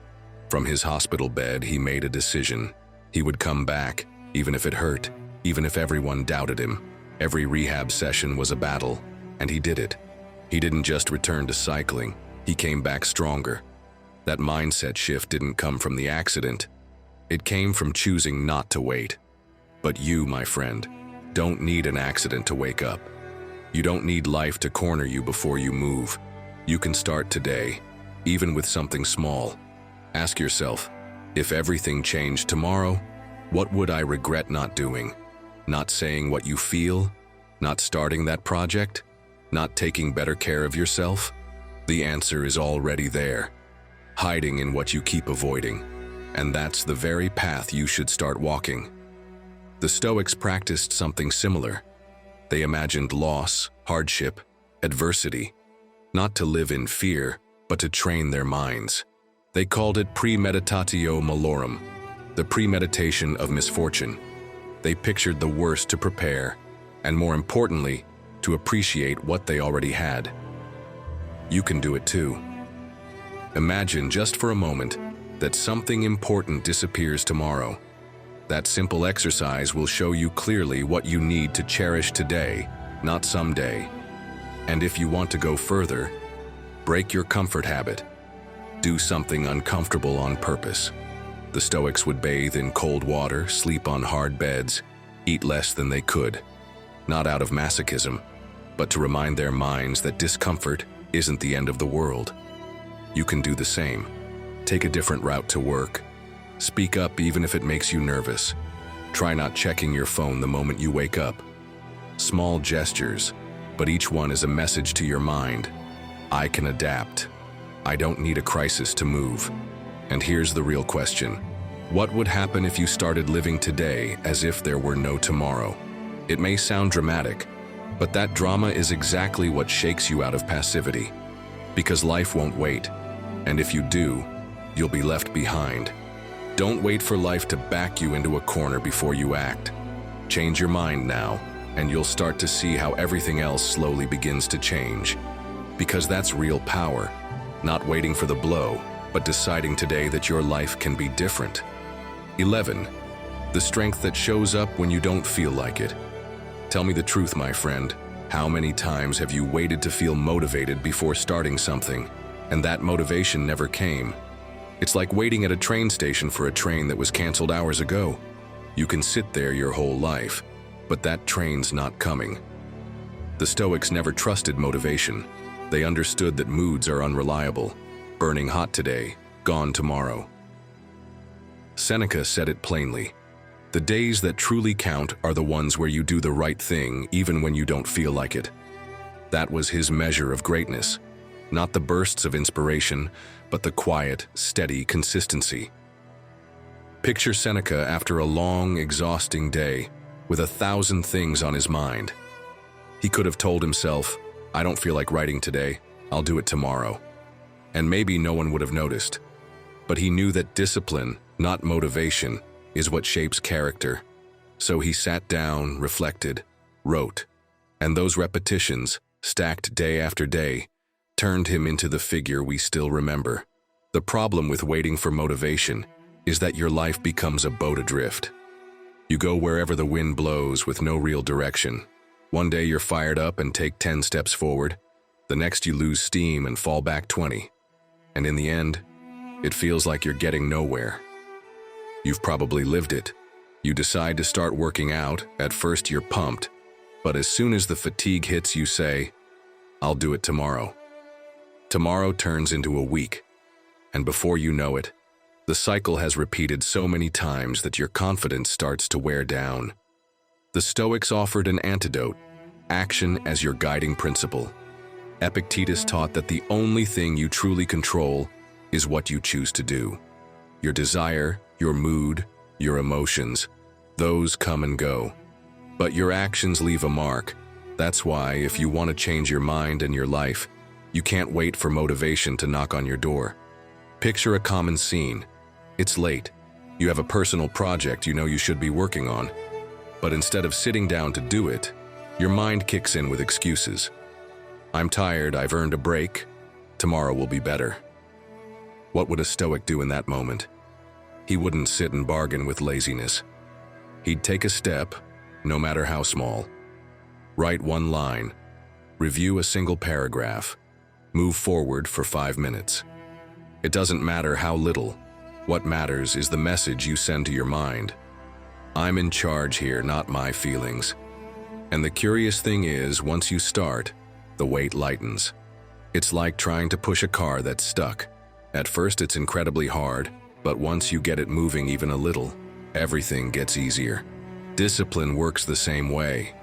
From his hospital bed, he made a decision. He would come back, even if it hurt, even if everyone doubted him. Every rehab session was a battle, and he did it. He didn't just return to cycling, he came back stronger. That mindset shift didn't come from the accident. It came from choosing not to wait. But you, my friend, don't need an accident to wake up. You don't need life to corner you before you move. You can start today, even with something small. Ask yourself, if everything changed tomorrow, what would I regret not doing? Not saying what you feel? Not starting that project? Not taking better care of yourself? The answer is already there, hiding in what you keep avoiding. And that's the very path you should start walking. The Stoics practiced something similar. They imagined loss, hardship, adversity, not to live in fear, but to train their minds. They called it premeditatio malorum, the premeditation of misfortune. They pictured the worst to prepare, and more importantly, to appreciate what they already had. You can do it too. Imagine just for a moment that something important disappears tomorrow. That simple exercise will show you clearly what you need to cherish today, not someday. And if you want to go further, break your comfort habit. Do something uncomfortable on purpose. The Stoics would bathe in cold water, sleep on hard beds, eat less than they could. Not out of masochism, but to remind their minds that discomfort isn't the end of the world. You can do the same. Take a different route to work. Speak up even if it makes you nervous. Try not checking your phone the moment you wake up. Small gestures, but each one is a message to your mind. I can adapt. I don't need a crisis to move. And here's the real question. What would happen if you started living today as if there were no tomorrow? It may sound dramatic, but that drama is exactly what shakes you out of passivity. Because life won't wait. And if you do, you'll be left behind. Don't wait for life to back you into a corner before you act. Change your mind now, and you'll start to see how everything else slowly begins to change. Because that's real power. Not waiting for the blow, but deciding today that your life can be different. 11. The strength that shows up when you don't feel like it. Tell me the truth, my friend. How many times have you waited to feel motivated before starting something, and that motivation never came? It's like waiting at a train station for a train that was canceled hours ago. You can sit there your whole life, but that train's not coming. The Stoics never trusted motivation. They understood that moods are unreliable, burning hot today, gone tomorrow. Seneca said it plainly. The days that truly count are the ones where you do the right thing even when you don't feel like it. That was his measure of greatness. Not the bursts of inspiration, but the quiet, steady consistency. Picture Seneca after a long, exhausting day, with 1,000 things on his mind. He could have told himself, I don't feel like writing today, I'll do it tomorrow. And maybe no one would have noticed. But he knew that discipline, not motivation, is what shapes character. So he sat down, reflected, wrote. And those repetitions, stacked day after day, turned him into the figure we still remember. The problem with waiting for motivation is that your life becomes a boat adrift. You go wherever the wind blows with no real direction. One day you're fired up and take 10 steps forward. The next you lose steam and fall back 20. And in the end, it feels like you're getting nowhere. You've probably lived it. You decide to start working out. At first you're pumped, but as soon as the fatigue hits, you say, I'll do it tomorrow. Tomorrow turns into a week, and before you know it, The cycle has repeated so many times that your confidence starts to wear down. The Stoics offered an antidote: action as your guiding principle. Epictetus taught that the only thing you truly control is what you choose to do. Your desire, your mood, your emotions, those come and go. But your actions leave a mark. That's why, if you want to change your mind and your life, you can't wait for motivation to knock on your door. Picture a common scene. It's late. You have a personal project you know you should be working on. But instead of sitting down to do it, your mind kicks in with excuses. I'm tired, I've earned a break, tomorrow will be better. What would a Stoic do in that moment? He wouldn't sit and bargain with laziness. He'd take a step, no matter how small. Write one line, review a single paragraph, move forward for 5 minutes. It doesn't matter how little. What matters is the message you send to your mind. I'm in charge here, not my feelings. And the curious thing is, once you start, the weight lightens. It's like trying to push a car that's stuck. At first it's incredibly hard, but once you get it moving even a little, everything gets easier. Discipline works the same way.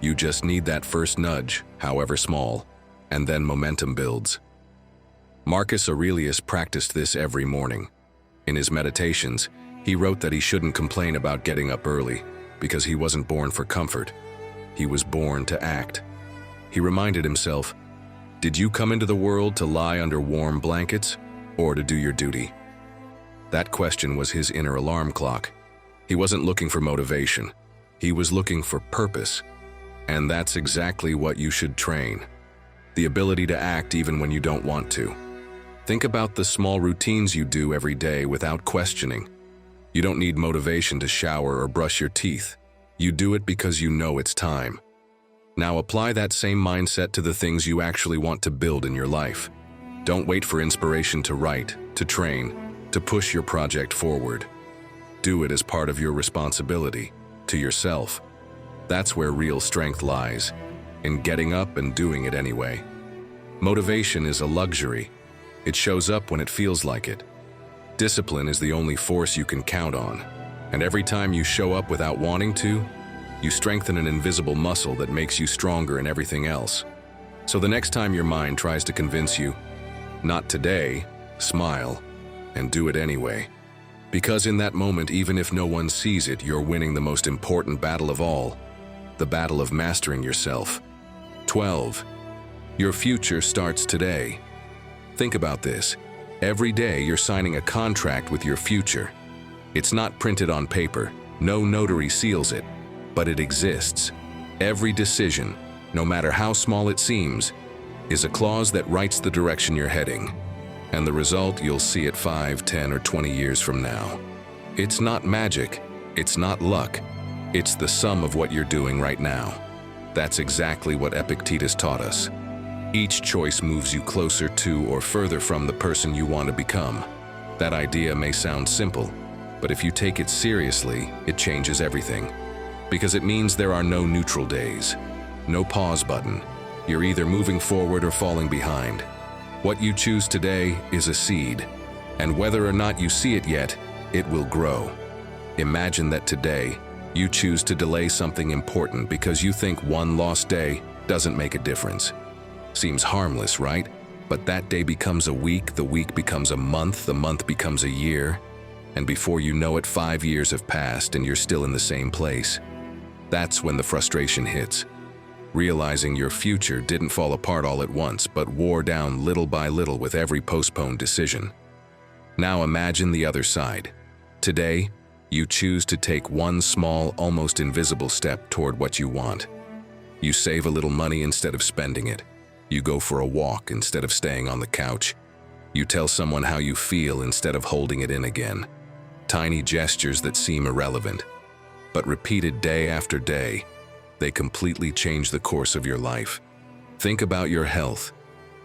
You just need that first nudge, however small, and then momentum builds. Marcus Aurelius practiced this every morning. In his meditations, he wrote that he shouldn't complain about getting up early, because he wasn't born for comfort. He was born to act. He reminded himself, did you come into the world to lie under warm blankets, or to do your duty? That question was his inner alarm clock. He wasn't looking for motivation. He was looking for purpose. And that's exactly what you should train. The ability to act even when you don't want to. Think about the small routines you do every day without questioning. You don't need motivation to shower or brush your teeth. You do it because you know it's time. Now apply that same mindset to the things you actually want to build in your life. Don't wait for inspiration to write, to train, to push your project forward. Do it as part of your responsibility, to yourself. That's where real strength lies, in getting up and doing it anyway. Motivation is a luxury. It shows up when it feels like it. Discipline is the only force you can count on, and every time you show up without wanting to, you strengthen an invisible muscle that makes you stronger in everything else. So the next time your mind tries to convince you, not today, smile, and do it anyway. Because in that moment, even if no one sees it, you're winning the most important battle of all, the battle of mastering yourself. 12. Your future starts today. Think about this. Every day you're signing a contract with your future. It's not printed on paper, no notary seals it, but it exists. Every decision, no matter how small it seems, is a clause that writes the direction you're heading. And the result you'll see it 5, 10, or 20 years from now. It's not magic, it's not luck, it's the sum of what you're doing right now. That's exactly what Epictetus taught us. Each choice moves you closer to or further from the person you want to become. That idea may sound simple, but if you take it seriously, it changes everything. Because it means there are no neutral days, no pause button. You're either moving forward or falling behind. What you choose today is a seed, and whether or not you see it yet, it will grow. Imagine that today, you choose to delay something important because you think one lost day doesn't make a difference. Seems harmless, right? But that day becomes a week, the week becomes a month, the month becomes a year, and before you know it, 5 years have passed and you're still in the same place. That's when the frustration hits. Realizing your future didn't fall apart all at once, but wore down little by little with every postponed decision. Now imagine the other side. Today, you choose to take one small, almost invisible step toward what you want. You save a little money instead of spending it. You go for a walk instead of staying on the couch. You tell someone how you feel instead of holding it in again. Tiny gestures that seem irrelevant, but repeated day after day, they completely change the course of your life. Think about your health.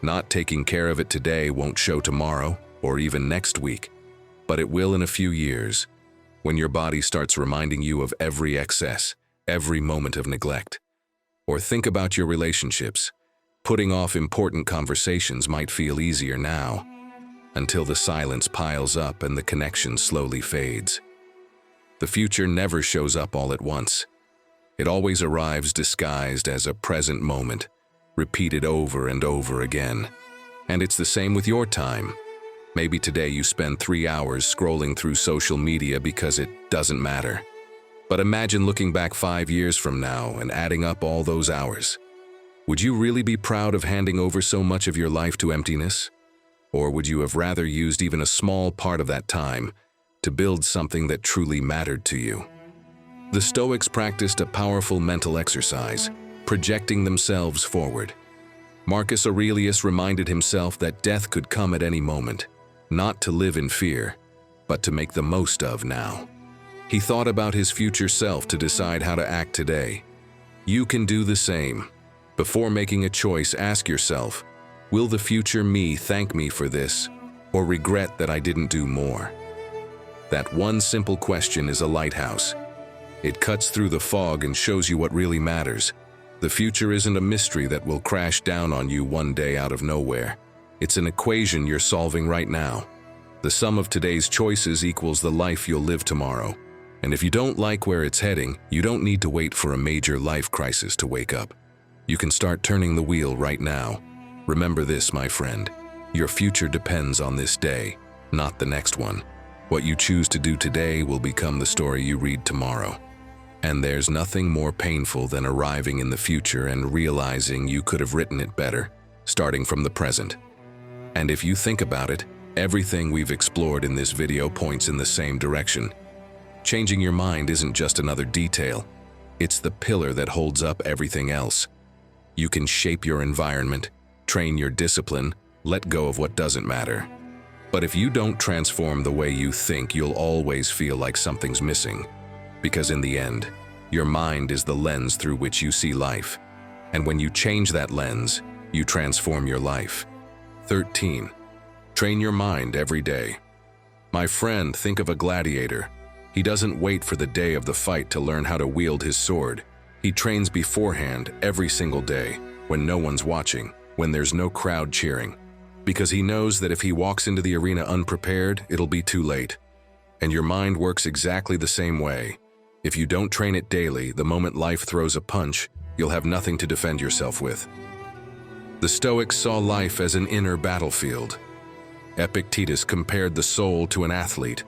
Not taking care of it today won't show tomorrow or even next week, but it will in a few years, when your body starts reminding you of every excess, every moment of neglect. Or think about your relationships. Putting off important conversations might feel easier now, until the silence piles up and the connection slowly fades. The future never shows up all at once. It always arrives disguised as a present moment, repeated over and over again. And it's the same with your time. Maybe today you spend 3 hours scrolling through social media because it doesn't matter. But imagine looking back 5 years from now and adding up all those hours. Would you really be proud of handing over so much of your life to emptiness? Or would you have rather used even a small part of that time to build something that truly mattered to you? The Stoics practiced a powerful mental exercise, projecting themselves forward. Marcus Aurelius reminded himself that death could come at any moment, not to live in fear, but to make the most of now. He thought about his future self to decide how to act today. You can do the same. Before making a choice, ask yourself, will the future me thank me for this, or regret that I didn't do more? That one simple question is a lighthouse. It cuts through the fog and shows you what really matters. The future isn't a mystery that will crash down on you one day out of nowhere. It's an equation you're solving right now. The sum of today's choices equals the life you'll live tomorrow. And if you don't like where it's heading, you don't need to wait for a major life crisis to wake up. You can start turning the wheel right now. Remember this, my friend. Your future depends on this day, not the next one. What you choose to do today will become the story you read tomorrow. And there's nothing more painful than arriving in the future and realizing you could have written it better, starting from the present. And if you think about it, everything we've explored in this video points in the same direction. Changing your mind isn't just another detail. It's the pillar that holds up everything else. You can shape your environment, train your discipline, let go of what doesn't matter. But if you don't transform the way you think, you'll always feel like something's missing. Because in the end, your mind is the lens through which you see life. And when you change that lens, you transform your life. 13. Train your mind every day. My friend, think of a gladiator. He doesn't wait for the day of the fight to learn how to wield his sword. He trains beforehand every single day, when no one's watching, when there's no crowd cheering. Because he knows that if he walks into the arena unprepared, it'll be too late. And your mind works exactly the same way. If you don't train it daily, the moment life throws a punch, you'll have nothing to defend yourself with. The Stoics saw life as an inner battlefield. Epictetus compared the soul to an athlete,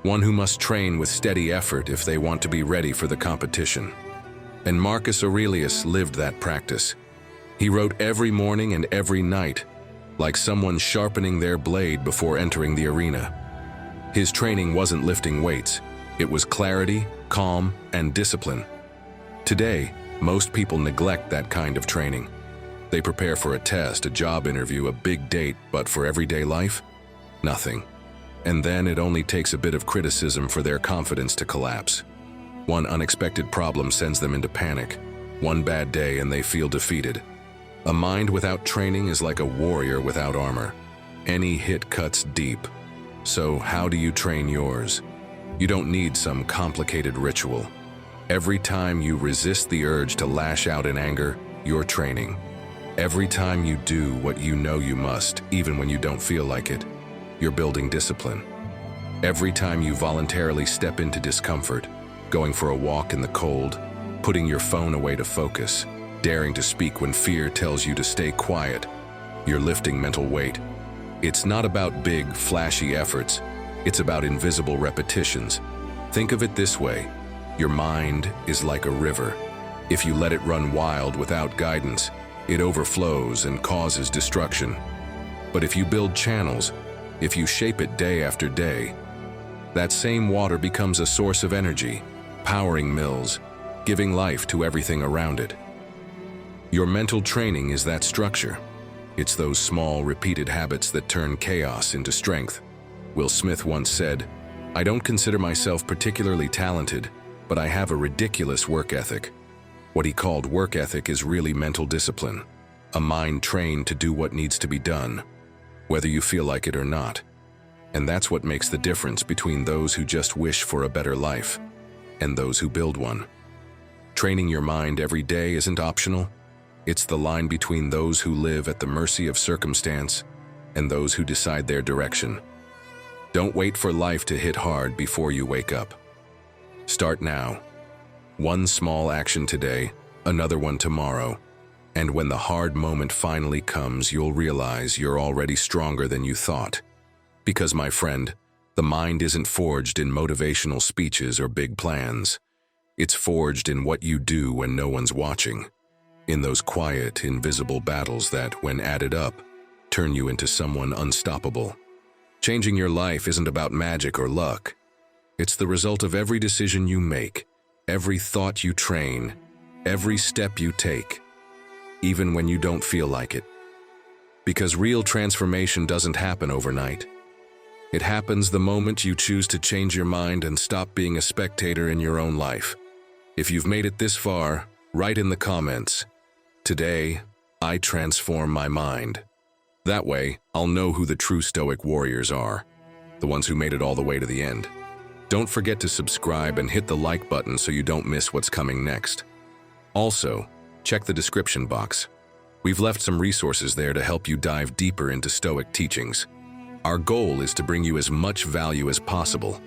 one who must train with steady effort if they want to be ready for the competition. And Marcus Aurelius lived that practice. He wrote every morning and every night, like someone sharpening their blade before entering the arena. His training wasn't lifting weights. It was clarity, calm, and discipline. Today, most people neglect that kind of training. They prepare for a test, a job interview, a big date, but for everyday life, nothing. And then it only takes a bit of criticism for their confidence to collapse. One unexpected problem sends them into panic. One bad day and they feel defeated. A mind without training is like a warrior without armor. Any hit cuts deep. So how do you train yours? You don't need some complicated ritual. Every time you resist the urge to lash out in anger, you're training. Every time you do what you know you must, even when you don't feel like it, you're building discipline. Every time you voluntarily step into discomfort, going for a walk in the cold, putting your phone away to focus, daring to speak when fear tells you to stay quiet, you're lifting mental weight. It's not about big, flashy efforts. It's about invisible repetitions. Think of it this way. Your mind is like a river. If you let it run wild without guidance, it overflows and causes destruction. But if you build channels, if you shape it day after day, that same water becomes a source of energy, powering mills, giving life to everything around it. Your mental training is that structure. It's those small, repeated habits that turn chaos into strength. Will Smith once said, "I don't consider myself particularly talented, but I have a ridiculous work ethic." What he called work ethic is really mental discipline, a mind trained to do what needs to be done, whether you feel like it or not. And that's what makes the difference between those who just wish for a better life and those who build one. Training your mind every day isn't optional. It's the line between those who live at the mercy of circumstance and those who decide their direction. Don't wait for life to hit hard before you wake up. Start now. One small action today, another one tomorrow, and when the hard moment finally comes, you'll realize you're already stronger than you thought. Because, my friend, the mind isn't forged in motivational speeches or big plans. It's forged in what you do when no one's watching. In those quiet, invisible battles that, when added up, turn you into someone unstoppable. Changing your life isn't about magic or luck. It's the result of every decision you make, every thought you train, every step you take, even when you don't feel like it. Because real transformation doesn't happen overnight. It happens the moment you choose to change your mind and stop being a spectator in your own life. If you've made it this far, write in the comments, "Today, I transform my mind." That way, I'll know who the true Stoic warriors are, the ones who made it all the way to the end. Don't forget to subscribe and hit the like button so you don't miss what's coming next. Also, check the description box. We've left some resources there to help you dive deeper into Stoic teachings. Our goal is to bring you as much value as possible,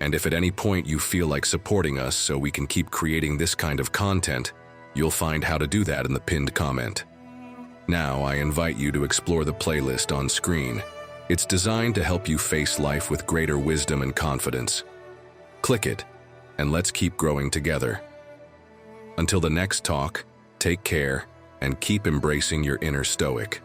and if at any point you feel like supporting us so we can keep creating this kind of content, you'll find how to do that in the pinned comment. Now, I invite you to explore the playlist on screen. It's designed to help you face life with greater wisdom and confidence. Click it, and let's keep growing together. Until the next talk, take care, and keep embracing your inner Stoic.